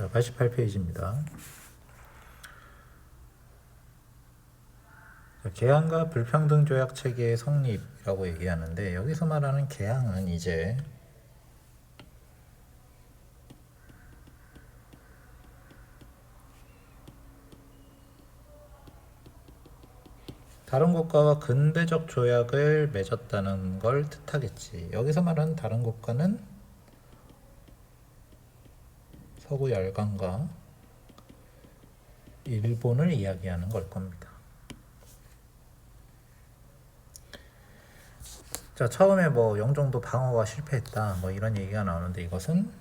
자, 88페이지입니다. 개항과 불평등 조약 체계의 성립이라고 얘기하는데, 여기서 말하는 개항은 이제 다른 국가와 근대적 조약을 맺었다는 걸 뜻하겠지. 여기서 말하는 다른 국가는 서구 열강과 일본을 이야기하는 걸 겁니다. 자, 처음에 뭐 영종도 방어가 실패했다 뭐 이런 얘기가 나오는데, 이것은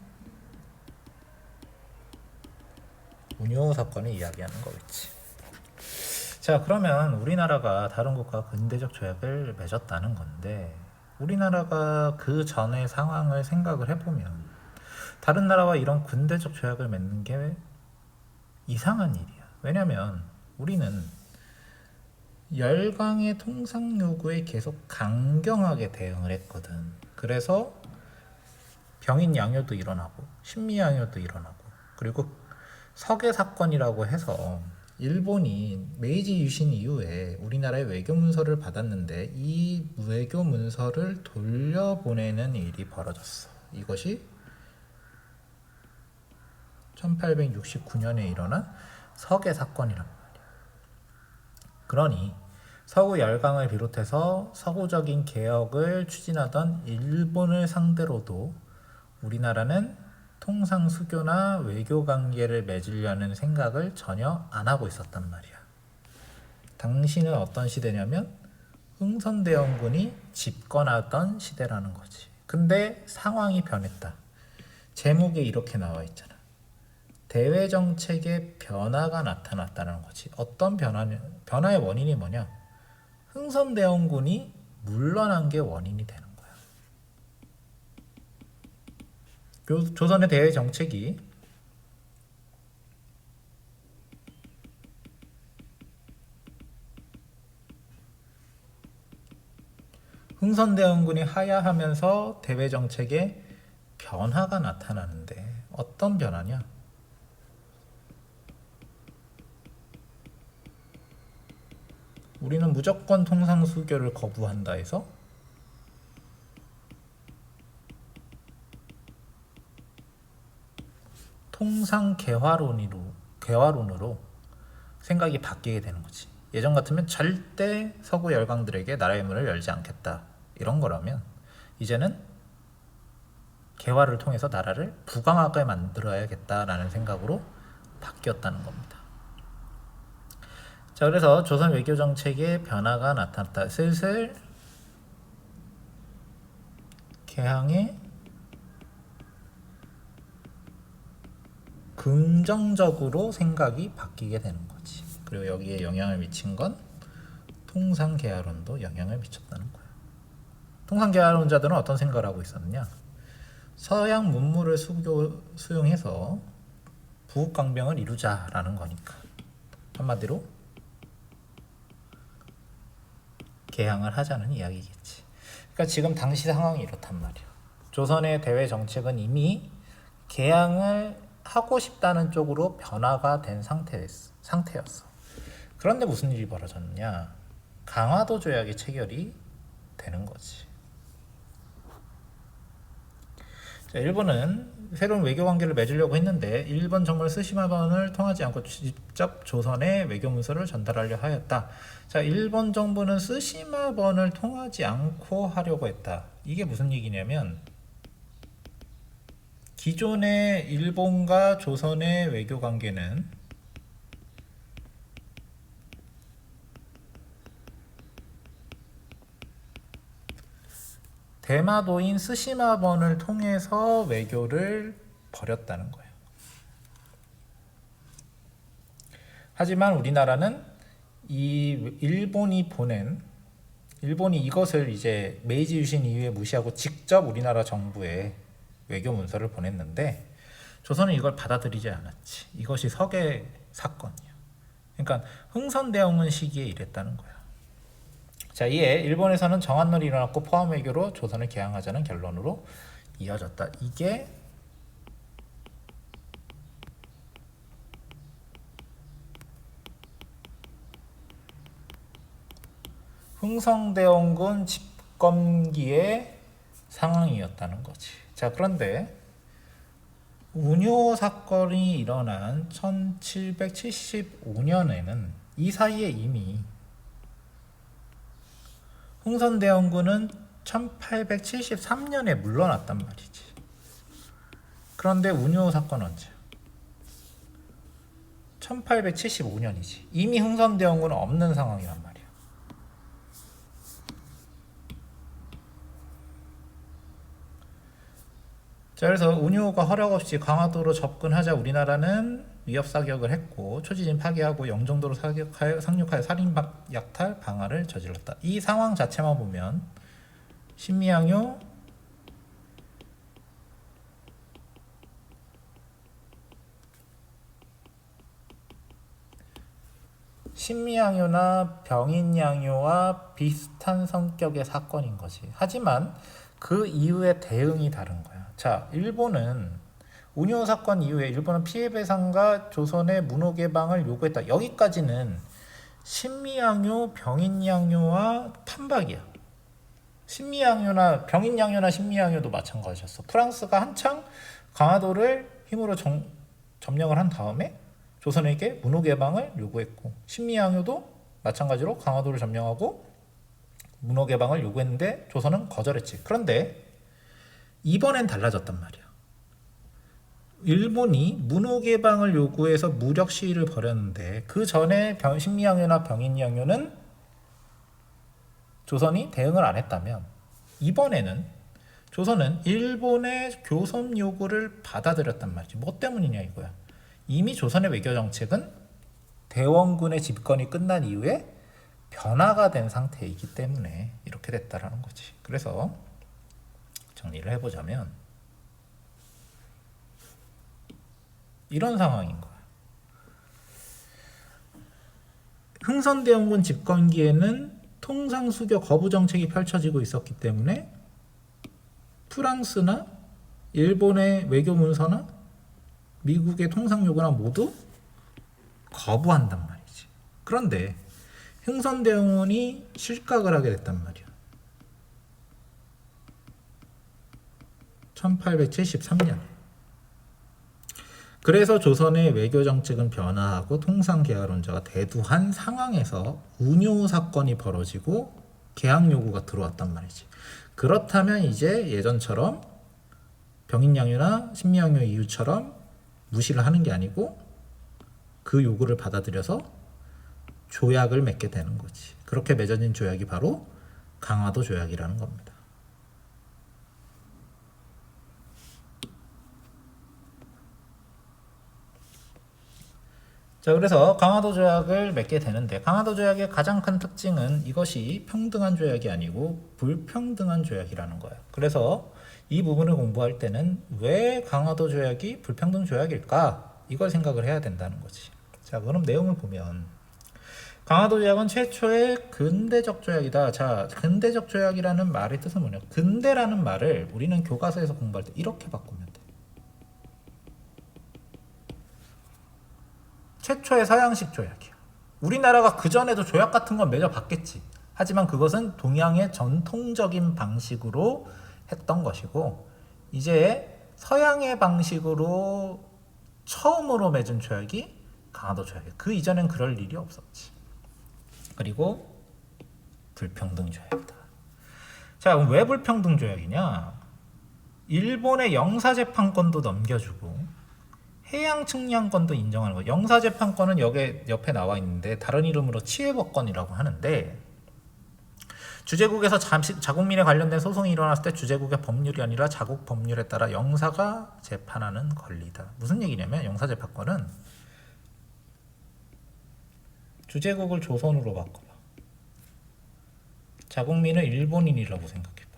운요 사건을 이야기하는 거겠지. 자, 그러면 우리나라가 다른 국가와 근대적 조약을 맺었다는 건데, 우리나라가 그 전의 상황을 생각을 해보면 다른 나라와 이런 근대적 조약을 맺는 게 이상한 일이야. 왜냐면 우리는 열강의 통상 요구에 계속 강경하게 대응을 했거든. 그래서 병인 양요도 일어나고 신미 양요도 일어나고, 그리고 서계 사건이라고 해서 일본이 메이지 유신 이후에 우리나라의 외교 문서를 받았는데 이 외교 문서를 돌려보내는 일이 벌어졌어. 이것이 1869년에 일어난 서계 사건이란 말이야. 그러니 서구 열강을 비롯해서 서구적인 개혁을 추진하던 일본을 상대로도 우리나라는 통상 수교나 외교 관계를 맺으려는 생각을 전혀 안 하고 있었단 말이야. 당시는 어떤 시대냐면 흥선대원군이 집권하던 시대라는 거지. 근데 상황이 변했다. 제목에 이렇게 나와 있잖아. 대외 정책의 변화가 나타났다는 거지. 어떤 변화의 원인이 뭐냐? 흥선대원군이 물러난 게 원인이 되는 거야. 조선의 대외 정책이 흥선대원군이 하야하면서 대외 정책에 변화가 나타나는데, 어떤 변화냐? 우리는 무조건 통상수교를 거부한다 해서 통상개화론으로 생각이 바뀌게 되는 거지. 예전 같으면 절대 서구 열강들에게 나라의 문을 열지 않겠다 이런 거라면, 이제는 개화를 통해서 나라를 부강하게 만들어야겠다라는 생각으로 바뀌었다는 겁니다. 자, 그래서 조선 외교 정책에 변화가 나타났다. 슬슬 개항에 긍정적으로 생각이 바뀌게 되는 거지. 그리고 여기에 영향을 미친 건 통상개화론도 영향을 미쳤다는 거야. 통상개화론자들은 어떤 생각을 하고 있었느냐? 서양 문물을 수용해서 부국강병을 이루자라는 거니까, 한마디로 개항을 하자는 이야기겠지. 그러니까 지금 당시 상황이 이렇단 말이야. 조선의 대외 정책은 이미 개항을 하고 싶다는 쪽으로 변화가 된 상태였어. 그런데 무슨 일이 벌어졌느냐? 강화도 조약이 체결이 되는 거지. 자, 일본은 새로운 외교 관계를 맺으려고 했는데 일본 정부는 스시마번을 통하지 않고 직접 조선에 외교 문서를 전달하려 하였다. 자, 일본 정부는 스시마번을 통하지 않고 하려고 했다. 이게 무슨 얘기냐면, 기존의 일본과 조선의 외교 관계는 대마도인 스시마번을 통해서 외교를 벌였다는 거예요. 하지만 우리나라는 일본이 이것을 이제 메이지 유신 이후에 무시하고 직접 우리나라 정부에 외교 문서를 보냈는데, 조선은 이걸 받아들이지 않았지. 이것이 서계 사건이야. 그러니까 흥선대원군 시기에 이랬다는 거야. 자, 이에 일본에서는 정한론이 일어났고 포함 외교로 조선을 개항하자는 결론으로 이어졌다. 이게 흥성대원군 집권기의 상황이었다는 거지. 자, 그런데 운요 사건이 일어난 1775년에는 이 사이에 이미 흥선대원군은 1873년에 물러났단 말이지. 그런데 운요 사건 언제? 1875년이지. 이미 흥선대원군은 없는 상황이란 말이야. 자, 그래서 운요가 허락 없이 강화도로 접근하자 우리나라는 위협 사격을 했고 초지진 파괴하고 영종도로 상륙하여 살인 약탈 방화를 저질렀다. 이 상황 자체만 보면 신미양요 신미양요나 병인양요와 비슷한 성격의 사건인 거지. 하지만 그 이후의 대응이 다른 거야. 자, 일본은 운요 사건 이후에 일본은 피해 배상과 조선의 문호 개방을 요구했다. 여기까지는 신미양요, 병인양요와 판박이야. 신미양요나 병인양요나 신미양요도 마찬가지였어. 프랑스가 한창 강화도를 힘으로 점령을 한 다음에 조선에게 문호 개방을 요구했고, 신미양요도 마찬가지로 강화도를 점령하고 문호 개방을 요구했는데 조선은 거절했지. 그런데 이번엔 달라졌단 말이야. 일본이 문호 개방을 요구해서 무력 시위를 벌였는데 그 전에 신미양요나 병인양요는 조선이 대응을 안 했다면 이번에는 조선은 일본의 교섭 요구를 받아들였단 말이지. 뭐 때문이냐 이거야. 이미 조선의 외교 정책은 대원군의 집권이 끝난 이후에 변화가 된 상태이기 때문에 이렇게 됐다라는 거지. 그래서 정리를 해보자면 이런 상황인 거야. 흥선대원군 집권기에는 통상수교 거부 정책이 펼쳐지고 있었기 때문에 프랑스나 일본의 외교 문서나 미국의 통상 요구나 모두 거부한단 말이지. 그런데 흥선대원군이 실각을 하게 됐단 말이야. 1873년. 그래서 조선의 외교 정책은 변화하고 통상 개화론자가 대두한 상황에서 운요 사건이 벌어지고 개항 요구가 들어왔단 말이지. 그렇다면 이제 예전처럼 병인양요나 신미양요 이유처럼 무시를 하는 게 아니고 그 요구를 받아들여서 조약을 맺게 되는 거지. 그렇게 맺어진 조약이 바로 강화도 조약이라는 겁니다. 자, 그래서 강화도 조약을 맺게 되는데 강화도 조약의 가장 큰 특징은 이것이 평등한 조약이 아니고 불평등한 조약이라는 거예요. 그래서 이 부분을 공부할 때는 왜 강화도 조약이 불평등 조약일까? 이걸 생각을 해야 된다는 거지. 자, 그럼 내용을 보면 강화도 조약은 최초의 근대적 조약이다. 자, 근대적 조약이라는 말의 뜻은 뭐냐? 근대라는 말을 우리는 교과서에서 공부할 때 이렇게 바꾸면 돼. 최초의 서양식 조약이야. 우리나라가 그전에도 조약 같은 건 맺어봤겠지. 하지만 그것은 동양의 전통적인 방식으로 했던 것이고 이제 서양의 방식으로 처음으로 맺은 조약이 강화도 조약이야. 그 이전엔 그럴 일이 없었지. 그리고 불평등 조약이다. 자, 그럼 왜 불평등 조약이냐? 일본의 영사재판권도 넘겨주고 해양 측량권도 인정하는 거예요. 영사재판권은 여기 옆에 나와 있는데 다른 이름으로 치해법권이라고 하는데 주재국에서 자국민에 관련된 소송이 일어났을 때 주재국의 법률이 아니라 자국 법률에 따라 영사가 재판하는 권리다. 무슨 얘기냐면 영사재판권은 주재국을 조선으로 바꿔봐. 자국민을 일본인이라고 생각해봐.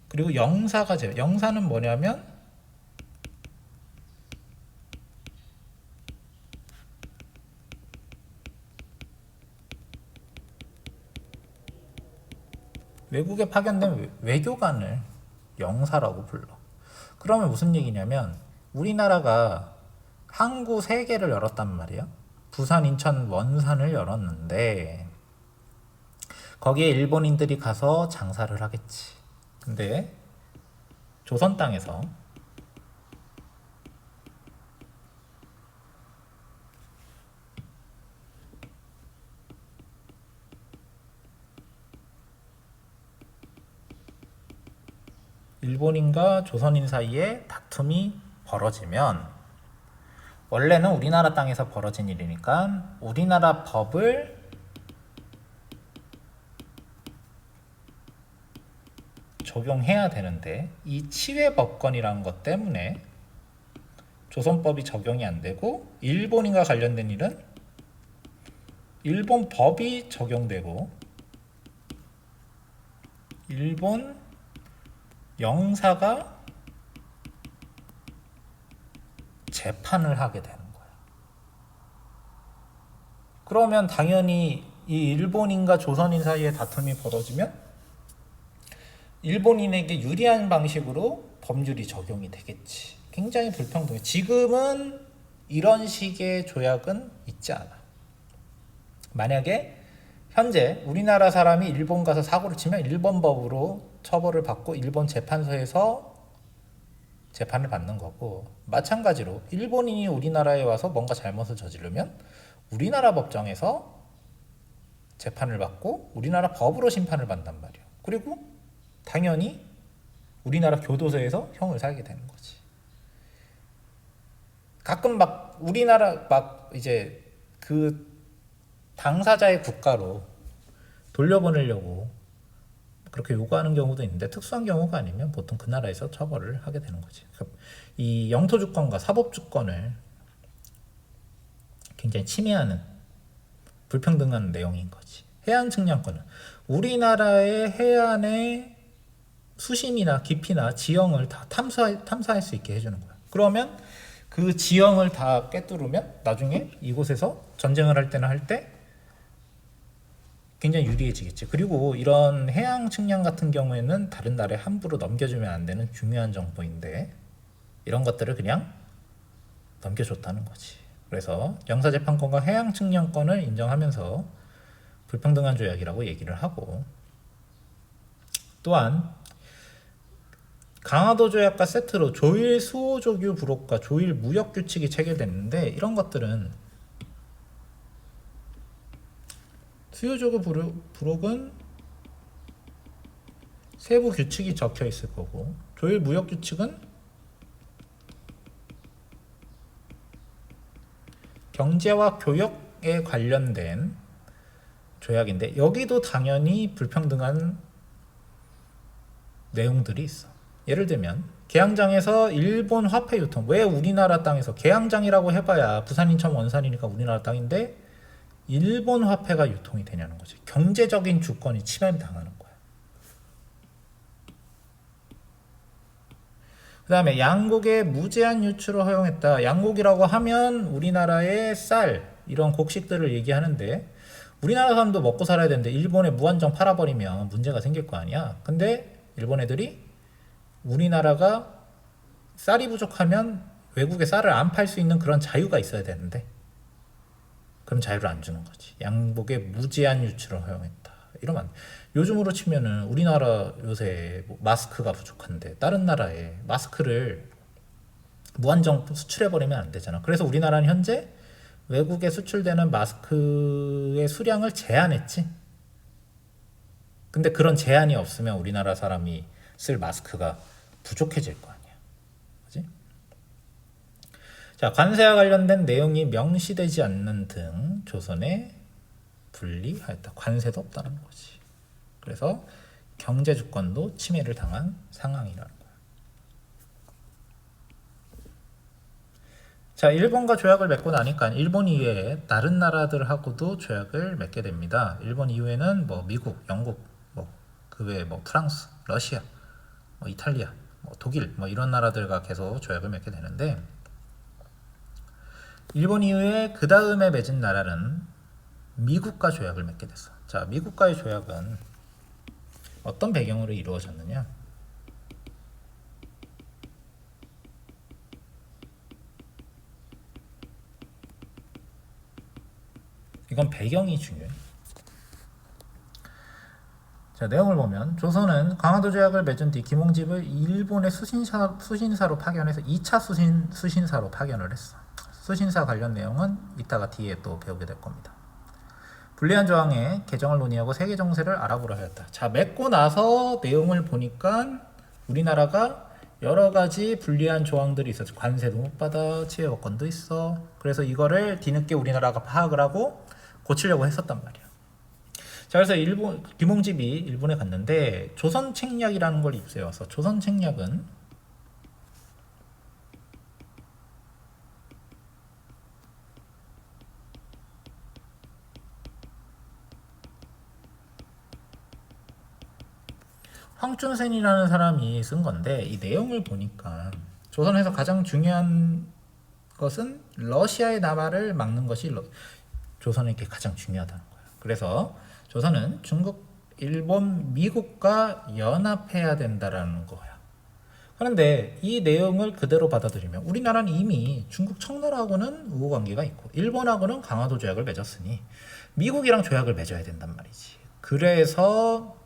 그리고 영사는 뭐냐면 외국에 파견된 외교관을 영사라고 불러. 그러면 무슨 얘기냐면 우리나라가 항구 3개를 열었단 말이야. 부산, 인천, 원산을 열었는데 거기에 일본인들이 가서 장사를 하겠지. 근데 조선 땅에서 일본인과 조선인 사이에 다툼이 벌어지면 원래는 우리나라 땅에서 벌어진 일이니까 우리나라 법을 적용해야 되는데 이 치외법권이라는 것 때문에 조선법이 적용이 안 되고 일본인과 관련된 일은 일본 법이 적용되고 일본 영사가 재판을 하게 되는 거야. 그러면 당연히 이 일본인과 조선인 사이에 다툼이 벌어지면 일본인에게 유리한 방식으로 법률이 적용이 되겠지. 굉장히 불평등해. 지금은 이런 식의 조약은 있지 않아. 만약에 현재 우리나라 사람이 일본 가서 사고를 치면 일본 법으로 처벌을 받고 일본 재판소에서 재판을 받는 거고, 마찬가지로 일본인이 우리나라에 와서 뭔가 잘못을 저지르면 우리나라 법정에서 재판을 받고 우리나라 법으로 심판을 받단 말이야. 그리고 당연히 우리나라 교도소에서 형을 살게 되는 거지. 가끔 막 우리나라 막 이제 그 당사자의 국가로 돌려보내려고 그렇게 요구하는 경우도 있는데 특수한 경우가 아니면 보통 그 나라에서 처벌을 하게 되는 거지. 이 영토 주권과 사법 주권을 굉장히 침해하는 불평등한 내용인 거지. 해안 측량권은 우리나라의 해안의 수심이나 깊이나 지형을 다 탐사할 수 있게 해주는 거야. 그러면 그 지형을 다 꿰뚫으면 나중에 이곳에서 전쟁을 할 때나 할 때 굉장히 유리해지겠지. 그리고 이런 해양 측량 같은 경우에는 다른 나라에 함부로 넘겨주면 안 되는 중요한 정보인데 이런 것들을 그냥 넘겨줬다는 거지. 그래서 영사재판권과 해양 측량권을 인정하면서 불평등한 조약이라고 얘기를 하고, 또한 강화도 조약과 세트로 조일 수호조규 부록과 조일 무역 규칙이 체결됐는데 이런 것들은 수호조규 부록은 세부 규칙이 적혀 있을 거고 조일 무역 규칙은 경제와 교역에 관련된 조약인데 여기도 당연히 불평등한 내용들이 있어. 예를 들면 계양장에서 일본 화폐 유통, 왜 우리나라 땅에서 계양장이라고 해봐야 부산, 인천, 원산이니까 우리나라 땅인데 일본 화폐가 유통이 되냐는 거지. 경제적인 주권이 침해당하는 거야. 그 다음에 양곡의 무제한 유출을 허용했다. 양곡이라고 하면 우리나라의 쌀 이런 곡식들을 얘기하는데 우리나라 사람도 먹고 살아야 되는데 일본에 무한정 팔아버리면 문제가 생길 거 아니야. 근데 일본 애들이 우리나라가 쌀이 부족하면 외국에 쌀을 안 팔 수 있는 그런 자유가 있어야 되는데 그럼 자유를 안 주는 거지. 양곡의 무제한 유출을 허용했다. 이러면 요즘으로 치면은 우리나라 요새 마스크가 부족한데 다른 나라에 마스크를 무한정 수출해버리면 안 되잖아. 그래서 우리나라는 현재 외국에 수출되는 마스크의 수량을 제한했지. 근데 그런 제한이 없으면 우리나라 사람이 쓸 마스크가 부족해질 거 아니야. 그지? 자, 관세와 관련된 내용이 명시되지 않는 등 조선에 불리하였다. 관세도 없다는 거지. 그래서 경제 주권도 침해를 당한 상황이라는 거야. 자, 일본과 조약을 맺고 나니까 일본 이외에 다른 나라들하고도 조약을 맺게 됩니다. 일본 이후에는 뭐 미국, 영국, 뭐 그 외에 뭐 프랑스, 러시아, 뭐 이탈리아, 뭐 독일, 뭐 이런 나라들과 계속 조약을 맺게 되는데 일본 이후에 그 다음에 맺은 나라는 미국과 조약을 맺게 됐어. 자, 미국과의 조약은 어떤 배경으로 이루어졌느냐? 이건 배경이 중요해. 자, 내용을 보면 조선은 강화도 조약을 맺은 뒤 김홍집을 일본의 수신사로 파견해서 2차 수신사로 파견을 했어. 수신사 관련 내용은 이따가 뒤에 또 배우게 될 겁니다. 불리한 조항의 개정을 논의하고 세계 정세를 알아보려 하였다. 자, 맺고 나서 내용을 보니까 우리나라가 여러 가지 불리한 조항들이 있었죠. 관세도 못 받아, 치외법권도 있어. 그래서 이거를 뒤늦게 우리나라가 파악을 하고 고치려고 했었단 말이야. 자, 그래서 김홍집이 일본에 갔는데 조선 책략이라는 걸 입수해 와서, 조선 책략은 황춘센이라는 사람이 쓴 건데, 이 내용을 보니까 조선에서 가장 중요한 것은 러시아의 남하를 막는 것이 조선에게 가장 중요하다는 거예요. 그래서 조선은 중국, 일본, 미국과 연합해야 된다라는 거야. 그런데 이 내용을 그대로 받아들이면 우리나라는 이미 중국 청나라하고는 우호관계가 있고 일본하고는 강화도 조약을 맺었으니 미국이랑 조약을 맺어야 된단 말이지. 그래서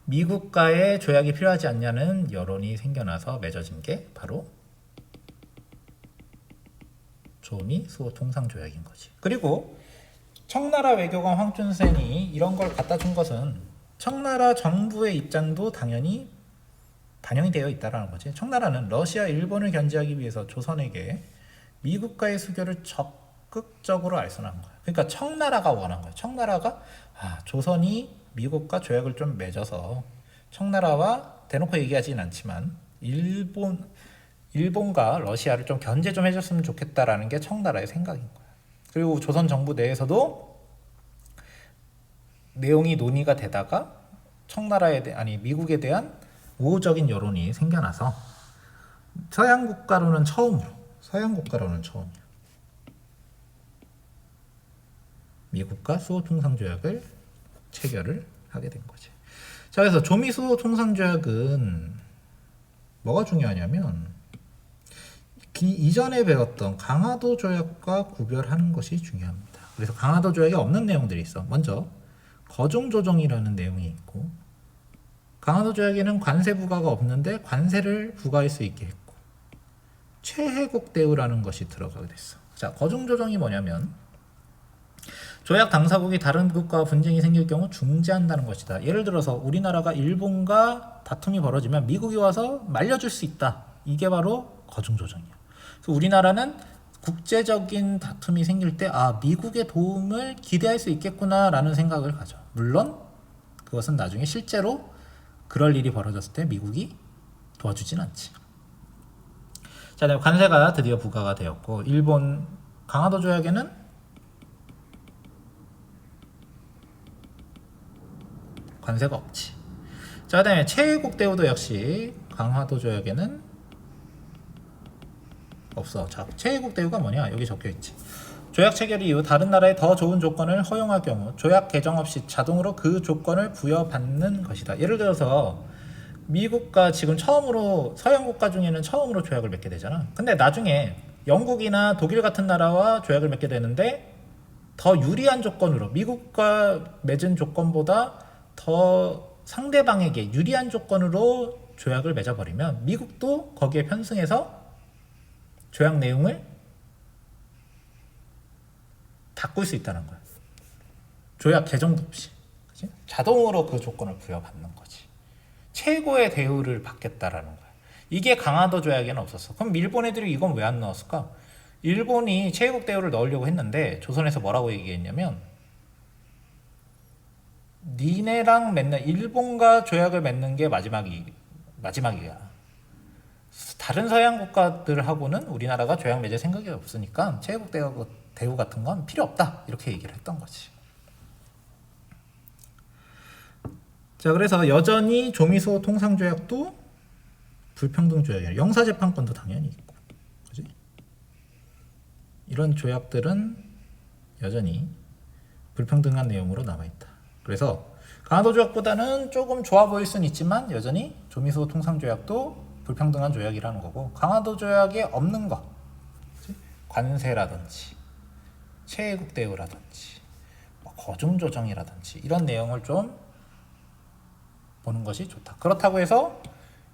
미국과의 조약이 필요하지 않냐는 여론이 생겨나서 맺어진 게 바로 조미 수호 통상 조약인 거지. 그리고 청나라 외교관 황춘센이 이런 걸 갖다 준 것은 청나라 정부의 입장도 당연히 반영이 되어 있다는 거지. 청나라는 러시아, 일본을 견제하기 위해서 조선에게 미국과의 수교를 적극적으로 알선한 거야. 그러니까 청나라가 원한 거야. 청나라가 조선이 미국과 조약을 좀 맺어서 청나라와 대놓고 얘기하진 않지만 일본과 러시아를 좀 견제 좀 해줬으면 좋겠다라는 게 청나라의 생각인 거야. 그리고 조선 정부 내에서도 내용이 논의가 되다가 미국에 대한 우호적인 여론이 생겨나서 서양 국가로는 처음으로 미국과 수호 통상 조약을 체결을 하게 된 거지. 자, 그래서 조미 수호 통상 조약은 뭐가 중요하냐면 이전에 배웠던 강화도 조약과 구별하는 것이 중요합니다. 그래서 강화도 조약에 없는 내용들이 있어. 먼저 거중조정이라는 내용이 있고, 강화도 조약에는 관세 부과가 없는데 관세를 부과할 수 있게 했고, 최혜국 대우라는 것이 들어가게 됐어. 자, 거중조정이 뭐냐면 조약 당사국이 다른 국가와 분쟁이 생길 경우 중재한다는 것이다. 예를 들어서 우리나라가 일본과 다툼이 벌어지면 미국이 와서 말려줄 수 있다. 이게 바로 거중조정이야. 그래서 우리나라는 국제적인 다툼이 생길 때 미국의 도움을 기대할 수 있겠구나라는 생각을 가져. 물론 그것은 나중에 실제로 그럴 일이 벌어졌을 때 미국이 도와주진 않지. 자, 관세가 드디어 부과가 되었고, 일본 강화도 조약에는 관세가 없지. 자, 그다음에 최혜국 대우도 역시 강화도 조약에는 없어. 자, 최혜국 대우가 뭐냐? 여기 적혀 있지. 조약 체결 이후 다른 나라에 더 좋은 조건을 허용할 경우 조약 개정 없이 자동으로 그 조건을 부여받는 것이다. 예를 들어서 미국과 지금 처음으로 서양 국가 중에는 처음으로 조약을 맺게 되잖아. 근데 나중에 영국이나 독일 같은 나라와 조약을 맺게 되는데 더 유리한 조건으로, 미국과 맺은 조건보다 더 상대방에게 유리한 조건으로 조약을 맺어버리면 미국도 거기에 편승해서 조약 내용을 바꿀 수 있다는 거야. 조약 개정도 없이. 그치? 자동으로 그 조건을 부여받는 거지. 최고의 대우를 받겠다라는 거야. 이게 강화도 조약에는 없었어. 그럼 일본 애들이 이건 왜 안 넣었을까? 일본이 최혜국 대우를 넣으려고 했는데 조선에서 뭐라고 얘기했냐면, 니네랑 맺는, 일본과 조약을 맺는 게 마지막이야. 다른 서양 국가들하고는 우리나라가 조약 맺을 생각이 없으니까 최혜국 대우 같은 건 필요 없다, 이렇게 얘기를 했던 거지. 자, 그래서 여전히 조미수호 통상조약도 불평등조약이야. 영사재판권도 당연히 있고, 그지? 이런 조약들은 여전히 불평등한 내용으로 남아있다. 그래서 강화도 조약보다는 조금 좋아 보일 수는 있지만 여전히 조미수호 통상조약도 불평등한 조약이라는 거고, 강화도 조약에 없는 거, 그치? 관세라든지 체해국 대우라든지 뭐 거중 조정이라든지 이런 내용을 좀 보는 것이 좋다. 그렇다고 해서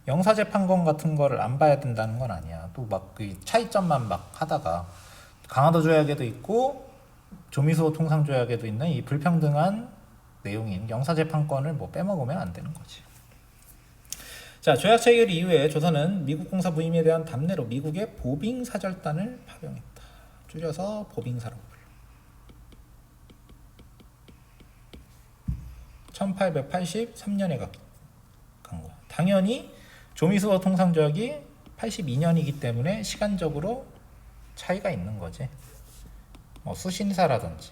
영사재판권 같은 거를 안 봐야 된다는 건 아니야. 또 막 그 차이점만 막 하다가 강화도 조약에도 있고 조미수 통상 조약에도 있는 이 불평등한 내용인 영사재판권을 뭐 빼먹으면 안 되는 거지. 자, 조약 체결 이후에 조선은 미국 공사 부임에 대한 답례로 미국의 보빙사절단을 파병했다. 줄여서 보빙사라고 불러. 1883년에 간 거야. 당연히 조미수호 통상조약이 82년이기 때문에 시간적으로 차이가 있는 거지. 뭐 수신사라든지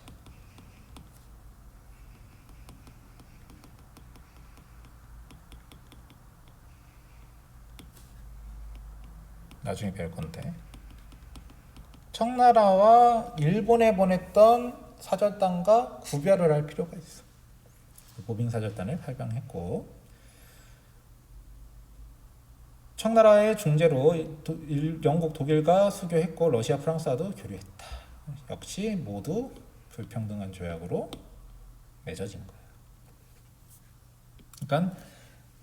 나중에 배울 건데, 청나라와 일본에 보냈던 사절단과 구별을 할 필요가 있어. 보빙 사절단을 발병했고, 청나라의 중재로 영국 독일과 수교했고 러시아 프랑스와도 교류했다. 역시 모두 불평등한 조약으로 맺어진 거예요. 그러니까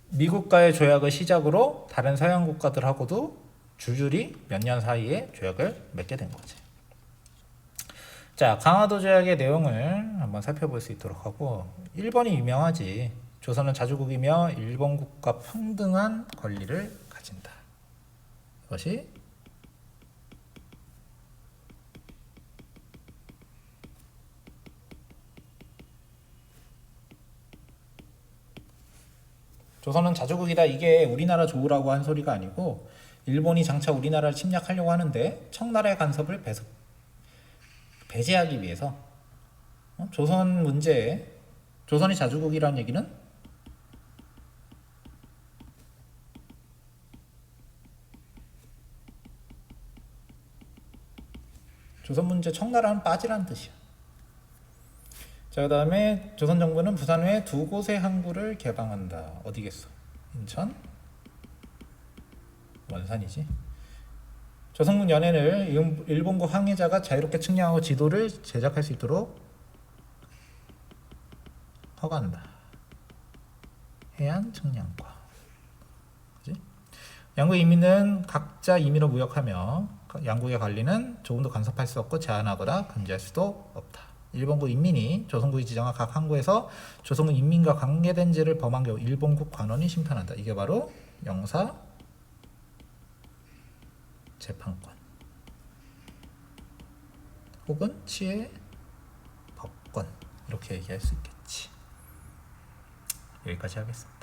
미국과의 조약을 시작으로 다른 서양 국가들하고도 줄줄이 몇 년 사이에 조약을 맺게 된 거지. 자, 강화도 조약의 내용을 한번 살펴볼 수 있도록 하고, 1번이 유명하지. 조선은 자주국이며 일본국과 평등한 권리를 가진다. 이것이 조선은 자주국이다. 이게 우리나라 좋으라고 한 소리가 아니고, 일본이 장차 우리나라를 침략하려고 하는데 청나라의 간섭을 배제하기 위해서 조선 문제에, 조선이 자주국이라는 얘기는 조선 문제 청나라는 빠지라는 뜻이야. 자, 그 다음에 조선 정부는 부산 외 두 곳의 항구를 개방한다. 어디겠어? 인천, 원산이지. 조선군 연해를 일본국 항해자가 자유롭게 측량하고 지도를 제작할 수 있도록 허가한다. 해안 측량과. 그지? 양국 이민은 각자 임의로 무역하며 양국의 관리는 조금도 간섭할 수 없고 제한하거나 금지할 수도 없다. 일본국 인민이 조선국이 지정한 각 항구에서 조선국 인민과 관계된 죄를 범한 경우 일본국 관원이 심판한다. 이게 바로 영사 재판권 혹은 치해 법권, 이렇게 얘기할 수 있겠지. 여기까지 하겠습니다.